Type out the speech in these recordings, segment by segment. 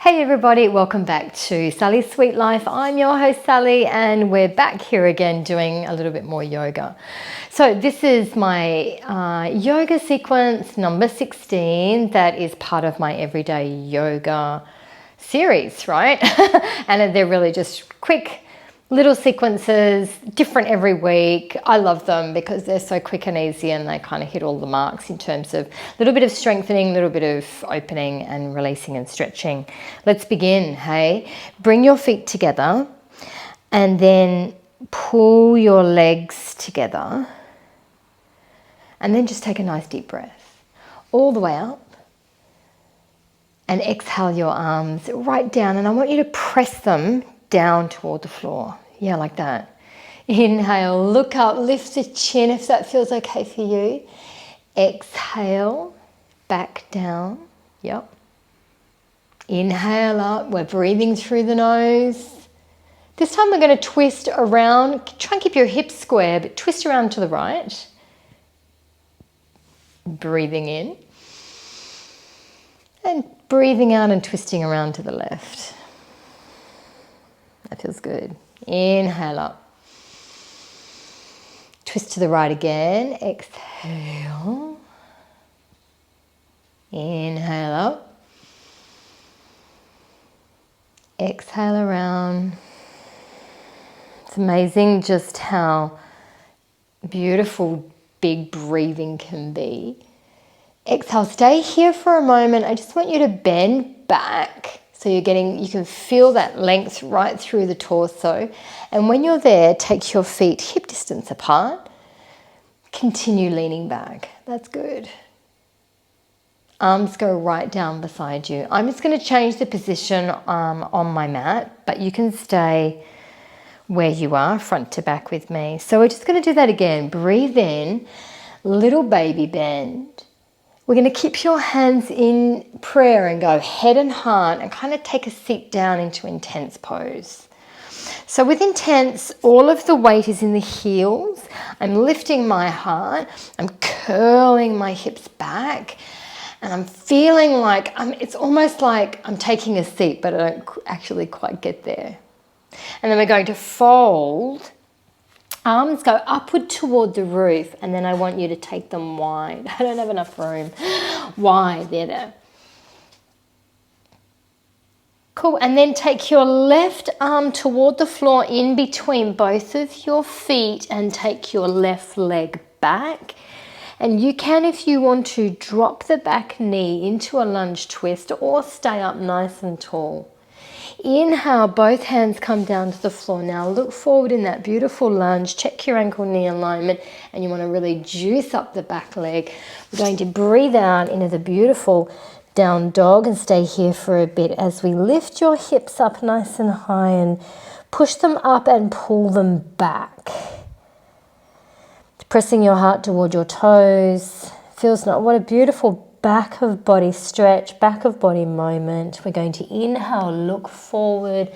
Hey everybody, welcome back to Sally's Sweet Life. I'm your host Sally and we're back here again doing a little bit more yoga. So this is my yoga sequence number 16 that is part of my everyday yoga series, right? And they're really just quick little sequences, different every week. I love them because they're so quick and easy and they kind of hit all the marks in terms of a little bit of strengthening, a little bit of opening and releasing and stretching. Let's begin, hey? Bring your feet together and then pull your legs together and then just take a nice deep breath all the way up and exhale your arms right down, and I want you to press them down toward the floor. Yeah, like that. Inhale, look up, lift the chin if that feels okay for you. Exhale, back down. Yep. Inhale up, we're breathing through the nose. This time we're going to twist around. Try and keep your hips square, but twist around to the right. Breathing in. And breathing out and twisting around to the left. That feels good. Inhale up. Twist to the right again. Exhale. Inhale up. Exhale around. It's amazing just how beautiful big breathing can be. Exhale, stay here for a moment. I just want you to bend back. So you can feel that length right through the torso. And when you're there, take your feet hip distance apart. Continue leaning back. That's good. Arms go right down beside you. I'm just going to change the position on my mat, but you can stay where you are, front to back with me. So we're just going to do that again. Breathe in, little baby bend. We're going to keep your hands in prayer and go head and heart and kind of take a seat down into intense pose. So with intense, all of the weight is in the heels. I'm lifting my heart. I'm curling my hips back. And I'm feeling like, it's almost like I'm taking a seat, but I don't actually quite get there. And then we're going to fold. Arms go upward toward the roof, and then I want you to take them wide. I don't have enough room. Wide, there. Cool, and then take your left arm toward the floor in between both of your feet and take your left leg back. And you can, if you want to, drop the back knee into a lunge twist or stay up nice and tall. Inhale, both hands come down to the floor. Now look forward in that beautiful lunge. Check your ankle knee alignment, and you want to really juice up the back leg. We're going to breathe out into the beautiful down dog and stay here for a bit as we lift your hips up nice and high and push them up and pull them back. Pressing your heart toward your toes. Feels not what a beautiful back of body stretch, back of body moment. We're going to inhale, look forward,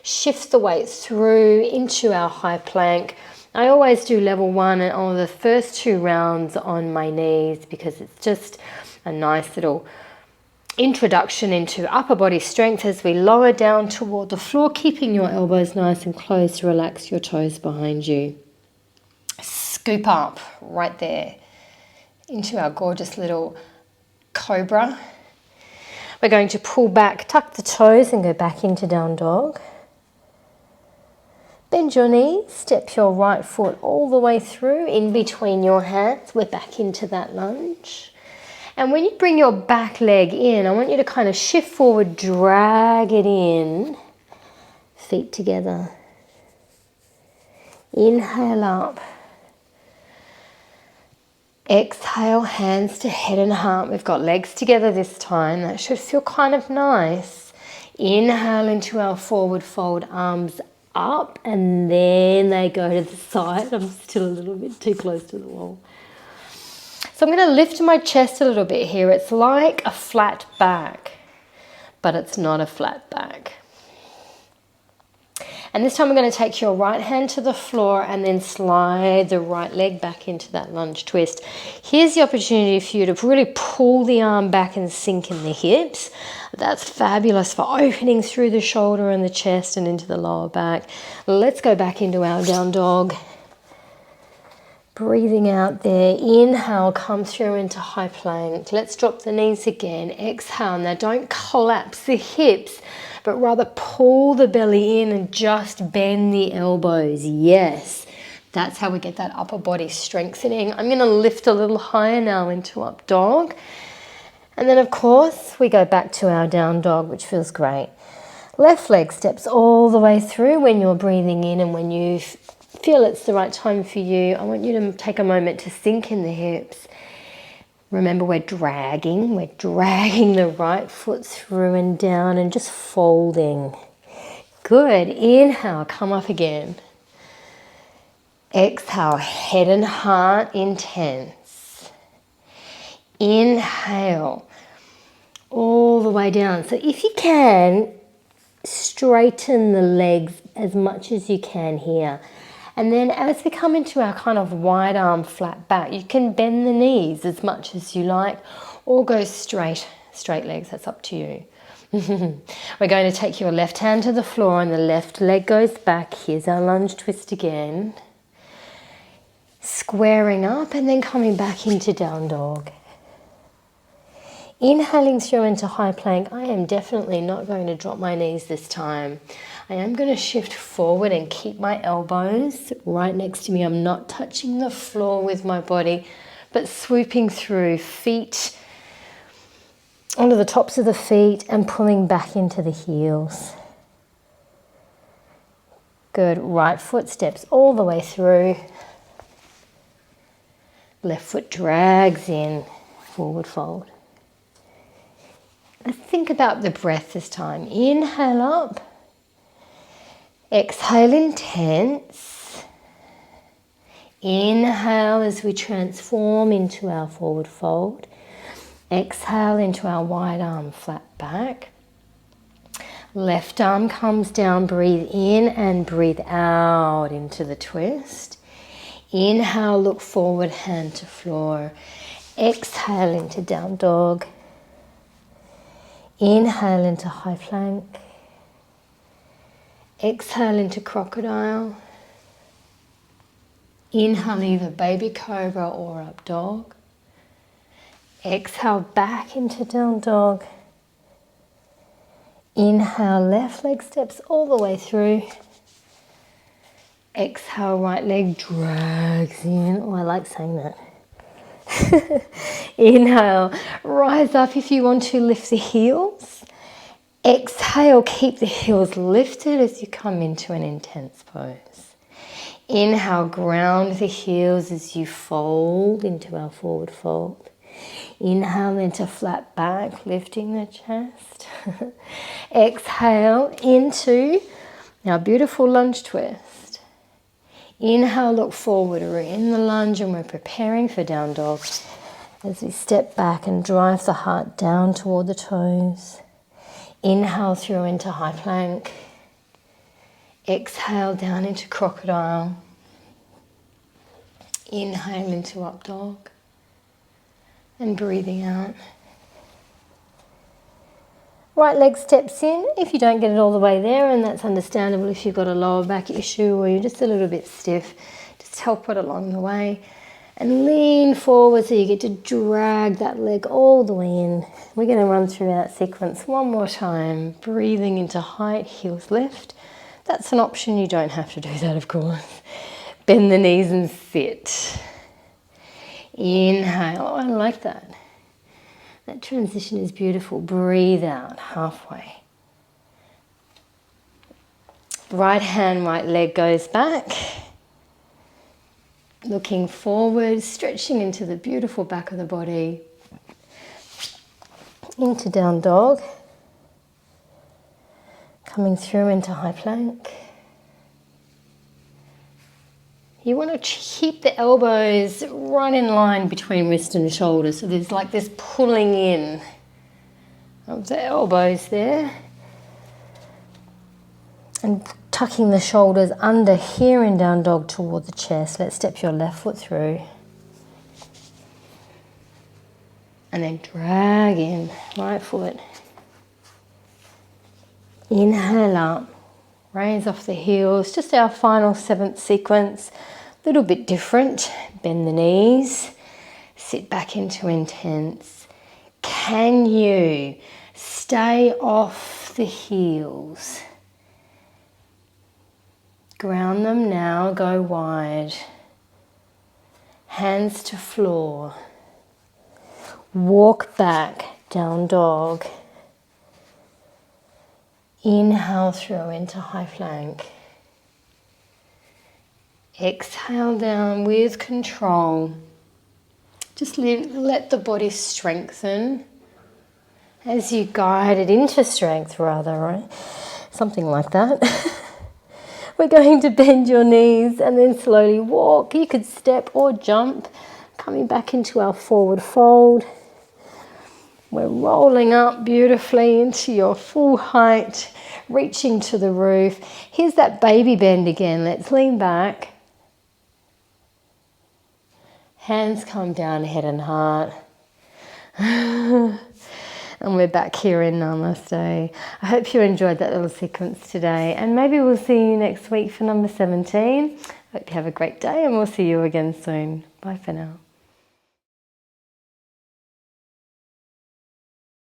shift the weight through into our high plank. I always do level 1 and on the first 2 rounds on my knees because it's just a nice little introduction into upper body strength as we lower down toward the floor, keeping your elbows nice and closed to relax your toes behind you. Scoop up right there into our gorgeous little cobra. We're going to pull back, tuck the toes and go back into down dog. Bend your knees, step your right foot all the way through in between your hands. We're back into that lunge. And when you bring your back leg in, I want you to kind of shift forward, drag it in, feet together. Inhale up. Exhale, hands to head and heart. We've got legs together this time. That should feel kind of nice. Inhale into our forward fold, arms up, and then they go to the side. I'm still a little bit too close to the wall. So I'm going to lift my chest a little bit here. It's like a flat back, but it's not a flat back. And this time we're going to take your right hand to the floor and then slide the right leg back into that lunge twist. Here's the opportunity for you to really pull the arm back and sink in the hips. That's fabulous for opening through the shoulder and the chest and into the lower back. Let's go back into our down dog. Breathing out there. Inhale, come through into high plank. Let's drop the knees again. Exhale. Now don't collapse the hips, but rather pull the belly in and just bend the elbows. Yes, that's how we get that upper body strengthening. I'm going to lift a little higher now into up dog. And then of course we go back to our down dog, which feels great. Left leg steps all the way through when you're breathing in, and when you feel it's the right time for you, I want you to take a moment to sink in the hips. Remember, we're dragging the right foot through and down and just folding. Good. Inhale, come up again. Exhale, head and heart intense. Inhale, all the way down. So if you can, straighten the legs as much as you can here. And then as we come into our kind of wide arm flat back, you can bend the knees as much as you like, or go straight legs, that's up to you. We're going to take your left hand to the floor and the left leg goes back. Here's our lunge twist again. Squaring up and then coming back into down dog. Inhaling through into high plank. I am definitely not going to drop my knees this time. I am going to shift forward and keep my elbows right next to me. I'm not touching the floor with my body, but swooping through, feet onto the tops of the feet and pulling back into the heels. Good. Right foot steps all the way through. Left foot drags in, forward fold. Let's think about the breath this time. Inhale up. Exhale intense. Inhale as we transform into our forward fold. Exhale into our wide arm flat back. Left arm comes down, breathe in and breathe out into the twist. Inhale, look forward, hand to floor. Exhale into down dog. Inhale into high plank. Exhale into crocodile. Inhale either baby cobra or up dog. Exhale back into down dog. Inhale, left leg steps all the way through. Exhale, right leg drags in. Oh, I like saying that. Inhale, rise up if you want to, lift the heels. Exhale, keep the heels lifted as you come into an intense pose. Inhale, ground the heels as you fold into our forward fold. Inhale into flat back, lifting the chest. Exhale into our beautiful lunge twist. Inhale, look forward. We're in the lunge and we're preparing for down dog. As we step back and drive the heart down toward the toes. Inhale through into high plank. Exhale down into crocodile. Inhale into up dog. And breathing out. Right leg steps in if you don't get it all the way there, and that's understandable if you've got a lower back issue or you're just a little bit stiff. Just help it along the way. And lean forward so you get to drag that leg all the way in. We're going to run through that sequence one more time. Breathing into height, heels lift. That's an option, you don't have to do that of course. Bend the knees and sit. Inhale, oh, I like that. That transition is beautiful. Breathe out halfway. Right hand, right leg goes back. Looking forward, stretching into the beautiful back of the body. Into down dog. Coming through into high plank. You want to keep the elbows right in line between wrist and shoulder. So there's like this pulling in of the elbows there. And tucking the shoulders under here in down dog toward the chest. Let's step your left foot through. And then drag in, right foot. Inhale up, raise off the heels. Just our final 7th sequence. A little bit different. Bend the knees, sit back into intense. Can you stay off the heels? Ground them now, go wide. Hands to floor. Walk back, down dog. Inhale through into high plank. Exhale down with control. Just let the body strengthen as you guide it into strength rather, right? Something like that. We're going to bend your knees and then slowly walk. You could step or jump, coming back into our forward fold. We're rolling up beautifully into your full height, reaching to the roof. Here's that baby bend again. Let's lean back. Hands come down, head and heart. And we're back here in Namaste. I hope you enjoyed that little sequence today. And maybe we'll see you next week for number 17. Hope you have a great day and we'll see you again soon. Bye for now.